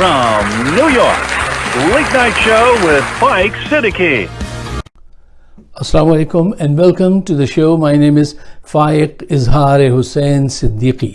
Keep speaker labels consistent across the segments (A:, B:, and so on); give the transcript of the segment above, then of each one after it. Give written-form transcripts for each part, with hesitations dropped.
A: from New York, Late Night Show with Mike Siddiqui.
B: Assalamu alaikum and welcome to the show. My name is Faiq Izhar Hussain Siddiqui.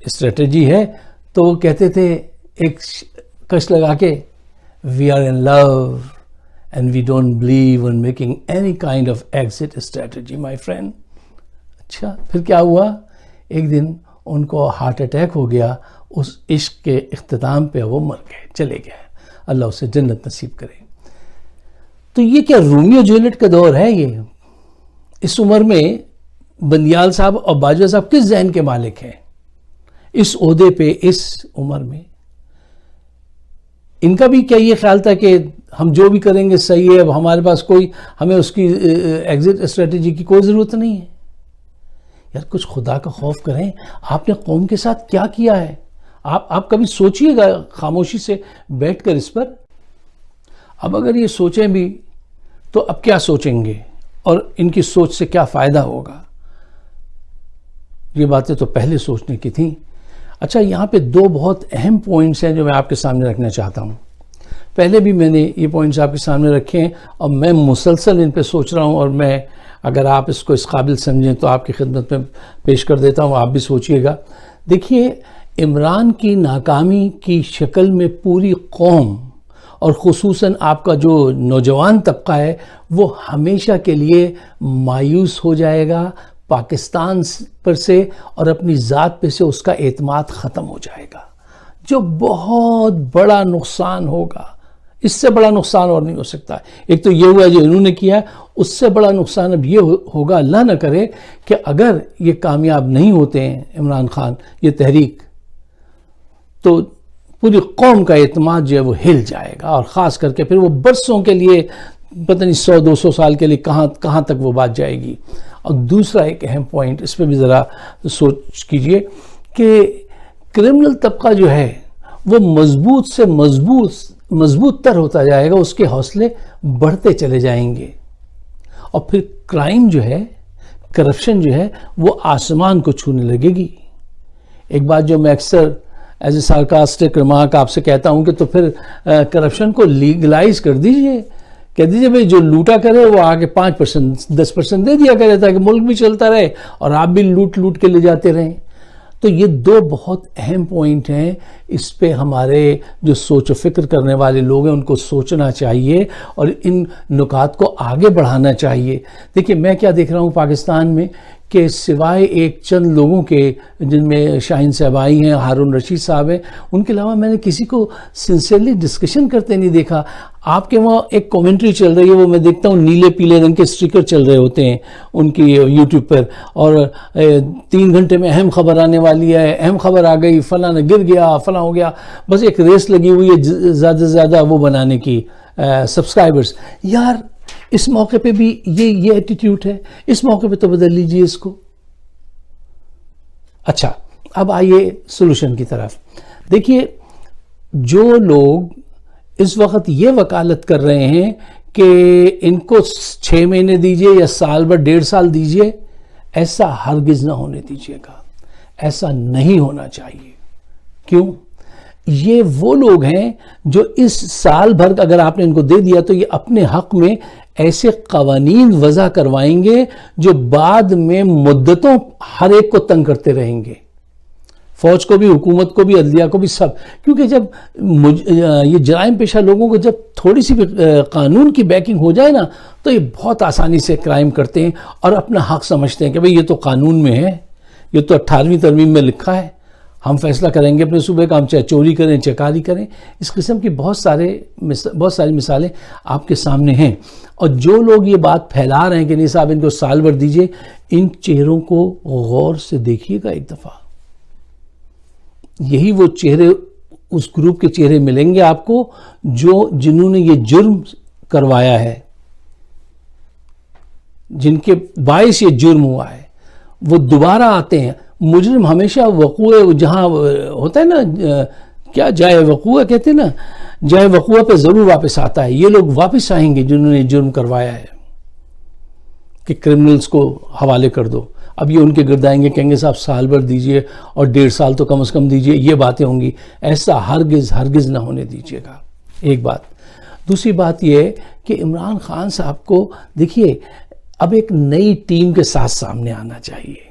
B: Strategy ہے تو وہ کہتے تھے ایک کش لگا کے we are in love and we don't believe in making any kind of exit strategy my friend. اچھا پھر کیا ہوا؟ ایک دن ان کو ہارٹ اٹیک ہو گیا. اس عشق کے اختتام پہ وہ مر گئے, چلے گئے. اللہ اسے جنت نصیب کرے. تو یہ کیا رومیو جولیٹ کا دور ہے؟ یہ اس عمر میں بندیال صاحب اور باجوہ صاحب کس ذہن کے مالک ہیں اس عہدے پہ اس عمر میں؟ ان کا بھی کیا یہ خیال تھا کہ ہم جو بھی کریں گے صحیح ہے, اب ہمارے پاس کوئی ہمیں اس کی ایگزٹ اسٹریٹجی کی کوئی ضرورت نہیں ہے؟ یار کچھ خدا کا خوف کریں. آپ نے قوم کے ساتھ کیا کیا ہے؟ آپ کبھی سوچئے گا خاموشی سے بیٹھ کر اس پر؟ اب اگر یہ سوچیں بھی تو اب کیا سوچیں گے اور ان کی سوچ سے کیا فائدہ ہوگا؟ یہ باتیں تو پہلے سوچنے کی تھیں. اچھا یہاں پہ دو بہت اہم پوائنٹس ہیں جو میں آپ کے سامنے رکھنا چاہتا ہوں. پہلے بھی میں نے یہ پوائنٹس آپ کے سامنے رکھے ہیں اور میں مسلسل ان پہ سوچ رہا ہوں, اور میں اگر آپ اس کو اس قابل سمجھیں تو آپ کی خدمت میں پیش کر دیتا ہوں, آپ بھی سوچئے گا. دیکھیے عمران کی ناکامی کی شکل میں پوری قوم اور خصوصاً آپ کا جو نوجوان طبقہ ہے وہ ہمیشہ کے لیے مایوس ہو جائے گا پاکستان پر سے, اور اپنی ذات پہ سے اس کا اعتماد ختم ہو جائے گا, جو بہت بڑا نقصان ہوگا. اس سے بڑا نقصان اور نہیں ہو سکتا. ایک تو یہ ہوا جو انہوں نے کیا, اس سے بڑا نقصان اب یہ ہوگا, اللہ نہ کرے کہ اگر یہ کامیاب نہیں ہوتے ہیں عمران خان یہ تحریک, تو پوری قوم کا اعتماد جو ہے وہ ہل جائے گا, اور خاص کر کے پھر وہ برسوں کے لیے پتہ نہیں 100-200 سال کے لیے کہاں تک وہ بات جائے گی. اور دوسرا ایک اہم پوائنٹ اس پہ بھی ذرا سوچ کیجئے کہ کرمنل طبقہ جو ہے وہ مضبوط سے مضبوط تر ہوتا جائے گا, اس کے حوصلے بڑھتے چلے جائیں گے, اور پھر کرائم جو ہے, کرپشن جو ہے وہ آسمان کو چھونے لگے گی. ایک بات جو میں اکثر ایز اے سارکاسٹک ریمارک آپ سے کہتا ہوں کہ تو پھر کرپشن کو لیگلائز کر دیجئے, کہہ دیجئے بھئی جو لوٹا کرے وہ آگے 5% 10% دے دیا کرے تاکہ ملک بھی چلتا رہے اور آپ بھی لوٹ کے لے جاتے رہیں. تو یہ دو بہت اہم پوائنٹ ہیں, اس پہ ہمارے جو سوچ و فکر کرنے والے لوگ ہیں ان کو سوچنا چاہیے اور ان نکات کو آگے بڑھانا چاہیے. دیکھیے میں کیا دیکھ رہا ہوں پاکستان میں کہ سوائے ایک چند لوگوں کے جن میں شاہین صاحبائی ہیں, ہارون رشید صاحب ہیں, ان کے علاوہ میں نے کسی کو سنسیئرلی ڈسکشن کرتے نہیں دیکھا. آپ کے وہاں ایک کومنٹری چل رہی ہے, وہ میں دیکھتا ہوں نیلے پیلے رنگ کے سٹیکر چل رہے ہوتے ہیں ان کی یوٹیوب پر, اور 3 گھنٹے میں اہم خبر آنے والی ہے, اہم خبر آ گئی, فلاں گر گیا, فلاں ہو گیا, بس ایک ریس لگی ہوئی ہے زیادہ سے زیادہ وہ بنانے کی سبسکرائبرز. یار اس موقع پہ بھی یہ ایٹیٹیوڈ ہے, اس موقع پہ تو بدل لیجئے اس کو. اچھا اب آئیے سولوشن کی طرف. دیکھیے جو لوگ اس وقت یہ وکالت کر رہے ہیں کہ ان کو 6 مہینے دیجئے یا سال بھر 1.5 سال دیجئے, ایسا ہرگز نہ ہونے دیجئے گا, ایسا نہیں ہونا چاہیے. کیوں؟ یہ وہ لوگ ہیں جو اس سال بھر اگر آپ نے ان کو دے دیا تو یہ اپنے حق میں ایسے قوانین وضع کروائیں گے جو بعد میں مدتوں ہر ایک کو تنگ کرتے رہیں گے, فوج کو بھی, حکومت کو بھی, عدلیہ کو بھی, سب. کیونکہ جب یہ جرائم پیشہ لوگوں کو جب تھوڑی سی بھی قانون کی بیکنگ ہو جائے نا تو یہ بہت آسانی سے کرائم کرتے ہیں اور اپنا حق سمجھتے ہیں کہ بھئی یہ تو قانون میں ہے, یہ تو 18ویں ترمیم میں لکھا ہے, ہم فیصلہ کریں گے اپنے صوبے کا, ہم چاہے چوری کریں چکاری کریں. اس قسم کی بہت ساری مثالیں آپ کے سامنے ہیں. اور جو لوگ یہ بات پھیلا رہے ہیں کہ نہیں صاحب ان کو سال بھر دیجئے, ان چہروں کو غور سے دیکھیے گا ایک دفعہ. یہی وہ چہرے, اس گروپ کے چہرے ملیں گے آپ کو جنہوں نے یہ جرم کروایا ہے, جن کے باعث یہ جرم ہوا ہے, وہ دوبارہ آتے ہیں. مجرم ہمیشہ وقوع جہاں ہوتا ہے نا, کیا جائے وقوع کہتے ہیں نا, جائے وقوع پہ ضرور واپس آتا ہے. یہ لوگ واپس آئیں گے جنہوں نے جرم کروایا ہے کہ کرمنلز کو حوالے کر دو. اب یہ ان کے گرد آئیں گے, کہیں گے صاحب سال بھر دیجئے اور 1.5 سال تو کم از کم دیجئے, یہ باتیں ہوں گی. ایسا ہرگز نہ ہونے دیجئے گا. ایک بات. دوسری بات یہ کہ عمران خان صاحب کو دیکھیے اب ایک نئی ٹیم کے ساتھ سامنے آنا چاہیے.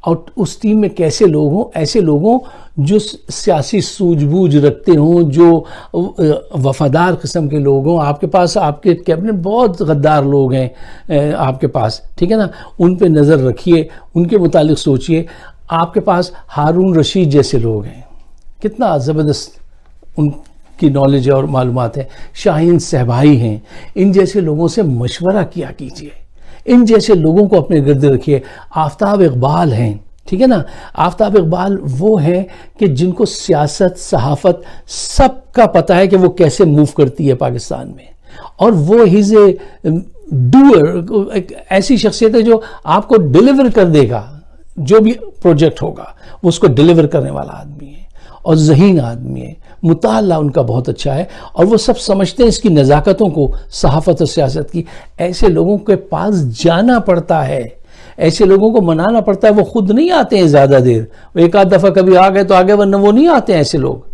B: اور اس ٹیم میں کیسے لوگ ہوں، ایسے لوگ ہوں جو سیاسی سوجھ بوجھ رکھتے ہوں، جو وفادار قسم کے لوگ ہوں. آپ کے پاس آپ کے کیبنٹ بہت غدار لوگ ہیں آپ کے پاس، ٹھیک ہے نا، ان پہ نظر رکھیے، ان کے متعلق سوچئے. آپ کے پاس ہارون رشید جیسے لوگ ہیں، کتنا زبردست ان کی نالج اور معلومات ہے. شاہین صہبائی ہیں، ان جیسے لوگوں سے مشورہ کیا کیجئے، ان جیسے لوگوں کو اپنے گرد رکھیے. آفتاب اقبال ہیں، ٹھیک ہے نا. آفتاب اقبال وہ ہیں کہ جن کو سیاست، صحافت سب کا پتہ ہے کہ وہ کیسے موو کرتی ہے پاکستان میں، اور وہ ہیز اے ڈوئر، ایک ایسی شخصیت ہے جو آپ کو ڈیلیور کر دے گا. جو بھی پروجیکٹ ہوگا وہ اس کو ڈیلیور کرنے والا آدمی ہے، اور ذہین آدمی ہے. مطالعہ ان کا بہت اچھا ہے، اور وہ سب سمجھتے ہیں اس کی نزاکتوں کو، صحافت اور سیاست کی. ایسے لوگوں کے پاس جانا پڑتا ہے، ایسے لوگوں کو منانا پڑتا ہے. وہ خود نہیں آتے ہیں زیادہ دیر، وہ ایک آدھ دفعہ کبھی آ گئے تو آگے، ورنہ وہ نہیں آتے ہیں. ایسے لوگ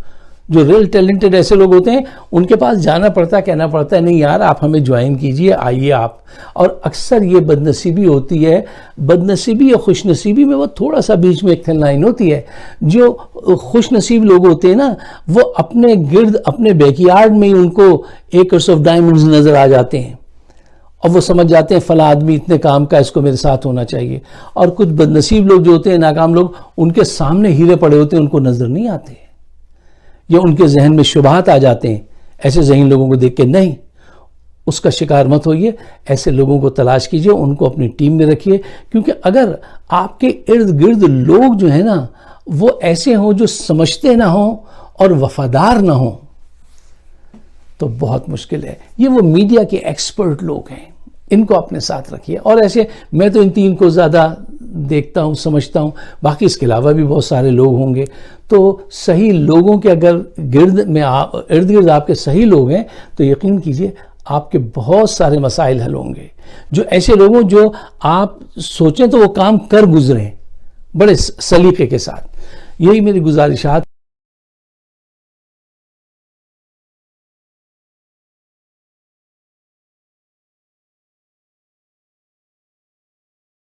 B: جو ریل ٹیلنٹڈ ایسے لوگ ہوتے ہیں، ان کے پاس جانا پڑتا ہے، کہنا پڑتا ہے نہیں یار آپ ہمیں جوائن کیجئے، آئیے آپ. اور اکثر یہ بد نصیبی ہوتی ہے، بد نصیبی یا خوش نصیبی میں وہ تھوڑا سا بیچ میں ایک تھن لائن ہوتی ہے. جو خوش نصیب لوگ ہوتے ہیں نا، وہ اپنے گرد، اپنے بیک یارڈ میں ہی ان کو ایکرز آف ڈائمنڈز نظر آ جاتے ہیں، اور وہ سمجھ جاتے ہیں فلاں آدمی اتنے کام کا، اس کو میرے ساتھ ہونا چاہیے. اور کچھ بد نصیب لوگ جو ہوتے ہیں، ناکام لوگ، ان کے سامنے ہیرے پڑے ہوتے ہیں، ان کو نظر نہیں آتے، یا ان کے ذہن میں شبہات آ جاتے ہیں. ایسے ذہین لوگوں کو دیکھ کے نہیں، اس کا شکار مت ہوئیے. ایسے لوگوں کو تلاش کیجئے، ان کو اپنی ٹیم میں رکھیے. کیونکہ اگر آپ کے ارد گرد لوگ جو ہیں نا وہ ایسے ہوں جو سمجھتے نہ ہوں اور وفادار نہ ہوں تو بہت مشکل ہے. یہ وہ میڈیا کے ایکسپرٹ لوگ ہیں، ان کو اپنے ساتھ رکھیے. اور ایسے میں تو ان تین کو زیادہ دیکھتا ہوں، سمجھتا ہوں. باقی اس کے علاوہ بھی بہت سارے لوگ ہوں گے. تو صحیح لوگوں کے اگر ارد گرد آپ کے صحیح لوگ ہیں تو یقین کیجئے آپ کے بہت سارے مسائل حل ہوں گے. جو ایسے لوگوں جو آپ سوچیں تو وہ کام کر گزریں بڑے سلیقے کے ساتھ. یہی میری گزارشات